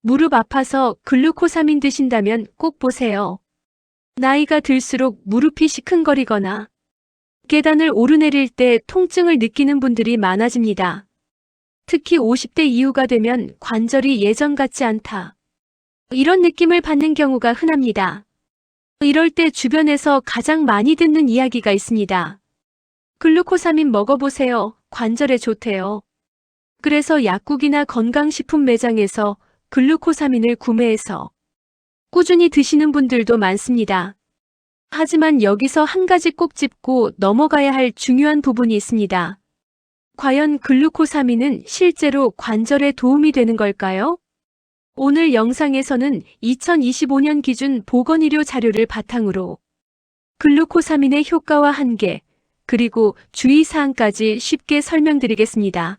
무릎 아파서 글루코사민 드신다면 꼭 보세요. 나이가 들수록 무릎이 시큰거리거나 계단을 오르내릴 때 통증을 느끼는 분들이 많아집니다. 특히 50대 이후가 되면 관절이 예전 같지 않다. 이런 느낌을 받는 경우가 흔합니다. 이럴 때 주변에서 가장 많이 듣는 이야기가 있습니다. 글루코사민 먹어보세요. 관절에 좋대요. 그래서 약국이나 건강식품 매장에서 글루코사민을 구매해서 꾸준히 드시는 분들도 많습니다. 하지만 여기서 한 가지 꼭 짚고 넘어가야 할 중요한 부분이 있습니다. 과연 글루코사민은 실제로 관절에 도움이 되는 걸까요? 오늘 영상에서는 2025년 기준 보건의료 자료를 바탕으로 글루코사민의 효과와 한계, 그리고 주의사항까지 쉽게 설명드리겠습니다.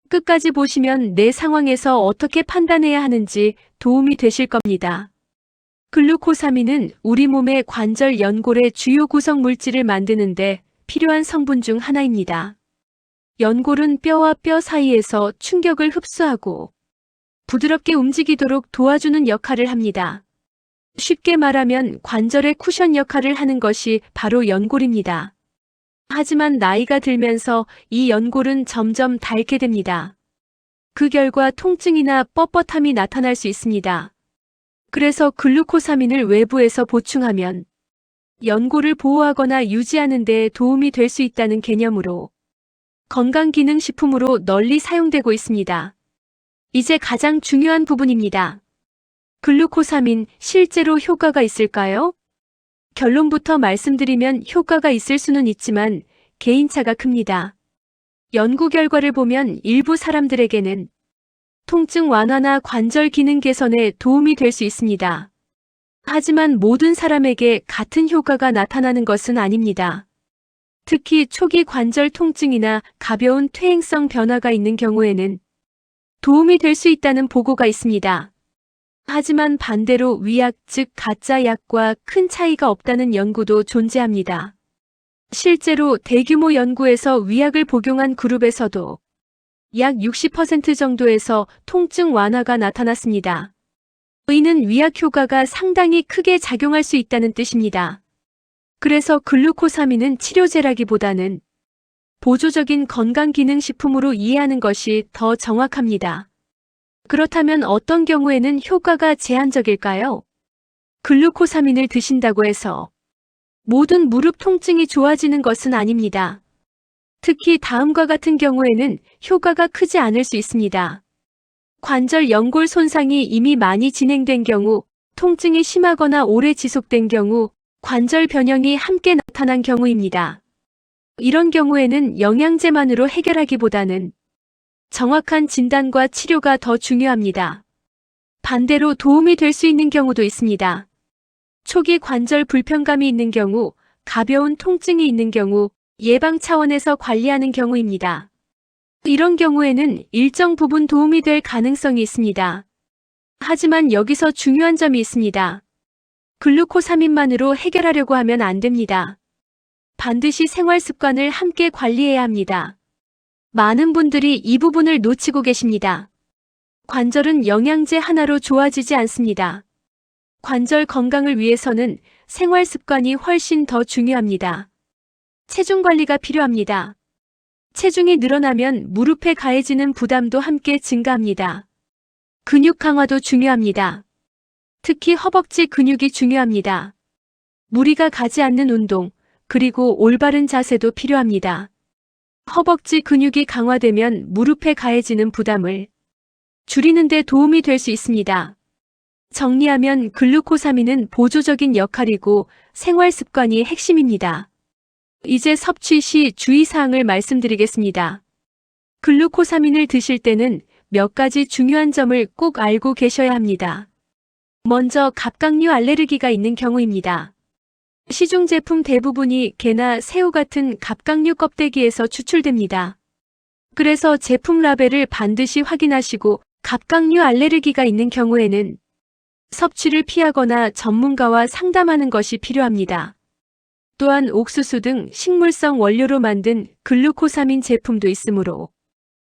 끝까지 보시면 내 상황에서 어떻게 판단해야 하는지 도움이 되실 겁니다. 글루코사민은 우리 몸의 관절 연골의 주요 구성 물질을 만드는데 필요한 성분 중 하나입니다. 연골은 뼈와 뼈 사이에서 충격을 흡수하고 부드럽게 움직이도록 도와주는 역할을 합니다. 쉽게 말하면 관절의 쿠션 역할을 하는 것이 바로 연골입니다. 하지만 나이가 들면서 이 연골은 점점 닳게 됩니다. 그 결과 통증이나 뻣뻣함이 나타날 수 있습니다. 그래서 글루코사민을 외부에서 보충하면 연골을 보호하거나 유지하는 데 도움이 될 수 있다는 개념으로 건강기능식품으로 널리 사용되고 있습니다. 이제 가장 중요한 부분입니다. 글루코사민 실제로 효과가 있을까요? 결론부터 말씀드리면 효과가 있을 수는 있지만 개인차가 큽니다. 연구 결과를 보면 일부 사람들에게는 통증 완화나 관절 기능 개선에 도움이 될 수 있습니다. 하지만 모든 사람에게 같은 효과가 나타나는 것은 아닙니다. 특히 초기 관절 통증이나 가벼운 퇴행성 변화가 있는 경우에는 도움이 될 수 있다는 보고가 있습니다. 하지만 반대로 위약, 즉 가짜 약과 큰 차이가 없다는 연구도 존재합니다. 실제로 대규모 연구에서 위약을 복용한 그룹에서도 약 60% 정도에서 통증 완화가 나타났습니다. 이는 위약 효과가 상당히 크게 작용할 수 있다는 뜻입니다. 그래서 글루코사민은 치료제라기보다는 보조적인 건강기능식품으로 이해하는 것이 더 정확합니다. 그렇다면 어떤 경우에는 효과가 제한적일까요? 글루코사민을 드신다고 해서 모든 무릎 통증이 좋아지는 것은 아닙니다. 특히 다음과 같은 경우에는 효과가 크지 않을 수 있습니다. 관절 연골 손상이 이미 많이 진행된 경우, 통증이 심하거나 오래 지속된 경우, 관절 변형이 함께 나타난 경우입니다. 이런 경우에는 영양제만으로 해결하기보다는 정확한 진단과 치료가 더 중요합니다. 반대로 도움이 될 수 있는 경우도 있습니다. 초기 관절 불편감이 있는 경우, 가벼운 통증이 있는 경우, 예방 차원에서 관리하는 경우입니다. 이런 경우에는 일정 부분 도움이 될 가능성이 있습니다. 하지만 여기서 중요한 점이 있습니다. 글루코사민만으로 해결하려고 하면 안 됩니다. 반드시 생활 습관을 함께 관리해야 합니다. 많은 분들이 이 부분을 놓치고 계십니다. 관절은 영양제 하나로 좋아지지 않습니다. 관절 건강을 위해서는 생활 습관이 훨씬 더 중요합니다. 체중 관리가 필요합니다. 체중이 늘어나면 무릎에 가해지는 부담도 함께 증가합니다. 근육 강화도 중요합니다. 특히 허벅지 근육이 중요합니다. 무리가 가지 않는 운동, 그리고 올바른 자세도 필요합니다. 허벅지 근육이 강화되면 무릎에 가해지는 부담을 줄이는 데 도움이 될 수 있습니다. 정리하면 글루코사민은 보조적인 역할이고 생활 습관이 핵심입니다. 이제 섭취 시 주의사항을 말씀드리겠습니다. 글루코사민을 드실 때는 몇 가지 중요한 점을 꼭 알고 계셔야 합니다. 먼저 갑각류 알레르기가 있는 경우입니다. 시중 제품 대부분이 게나 새우 같은 갑각류 껍데기에서 추출됩니다. 그래서 제품 라벨을 반드시 확인하시고 갑각류 알레르기가 있는 경우에는 섭취를 피하거나 전문가와 상담하는 것이 필요합니다. 또한 옥수수 등 식물성 원료로 만든 글루코사민 제품도 있으므로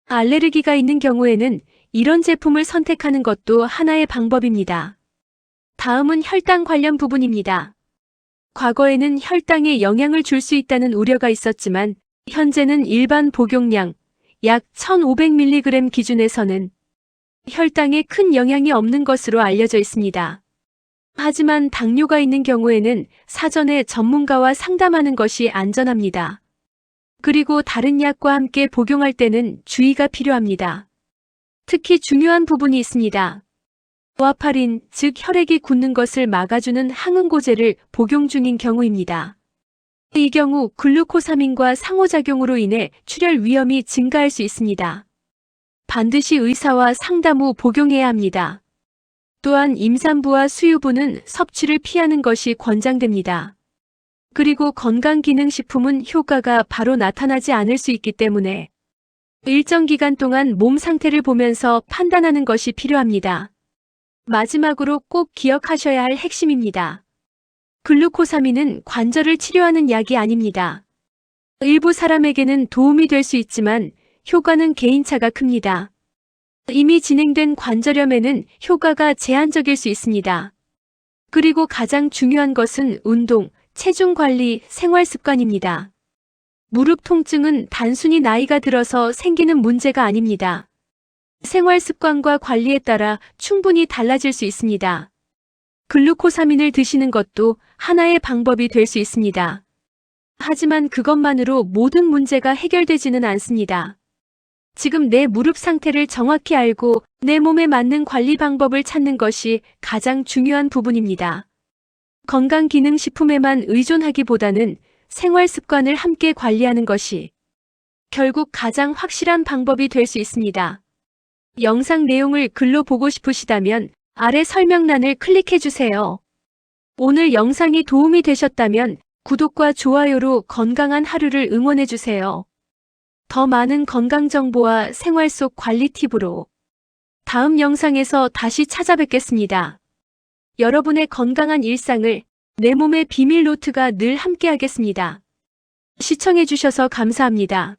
알레르기가 있는 경우에는 이런 제품을 선택하는 것도 하나의 방법입니다. 다음은 혈당 관련 부분입니다. 과거에는 혈당에 영향을 줄 수 있다는 우려가 있었지만 현재는 일반 복용량 약 1500mg 기준에서는 혈당에 큰 영향이 없는 것으로 알려져 있습니다. 하지만 당뇨가 있는 경우에는 사전에 전문가와 상담하는 것이 안전합니다. 그리고 다른 약과 함께 복용할 때는 주의가 필요합니다. 특히 중요한 부분이 있습니다. 와파린, 즉 혈액이 굳는 것을 막아주는 항응고제를 복용 중인 경우입니다. 이 경우 글루코사민과 상호작용으로 인해 출혈 위험이 증가할 수 있습니다. 반드시 의사와 상담 후 복용해야 합니다. 또한 임산부와 수유부는 섭취를 피하는 것이 권장됩니다. 그리고 건강기능식품은 효과가 바로 나타나지 않을 수 있기 때문에 일정 기간 동안 몸 상태를 보면서 판단하는 것이 필요합니다. 마지막으로 꼭 기억하셔야 할 핵심입니다. 글루코사민은 관절을 치료하는 약이 아닙니다. 일부 사람에게는 도움이 될 수 있지만 효과는 개인차가 큽니다. 이미 진행된 관절염에는 효과가 제한적일 수 있습니다. 그리고 가장 중요한 것은 운동, 체중 관리, 생활 습관입니다. 무릎 통증은 단순히 나이가 들어서 생기는 문제가 아닙니다. 생활 습관과 관리에 따라 충분히 달라질 수 있습니다. 글루코사민을 드시는 것도 하나의 방법이 될 수 있습니다. 하지만 그것만으로 모든 문제가 해결되지는 않습니다. 지금 내 무릎 상태를 정확히 알고 내 몸에 맞는 관리 방법을 찾는 것이 가장 중요한 부분입니다. 건강기능식품에만 의존하기보다는 생활 습관을 함께 관리하는 것이 결국 가장 확실한 방법이 될 수 있습니다. 영상 내용을 글로 보고 싶으시다면 아래 설명란을 클릭해주세요. 오늘 영상이 도움이 되셨다면 구독과 좋아요로 건강한 하루를 응원해주세요. 더 많은 건강 정보와 생활 속 관리 팁으로 다음 영상에서 다시 찾아뵙겠습니다. 여러분의 건강한 일상을 내 몸의 비밀 노트가 늘 함께하겠습니다. 시청해주셔서 감사합니다.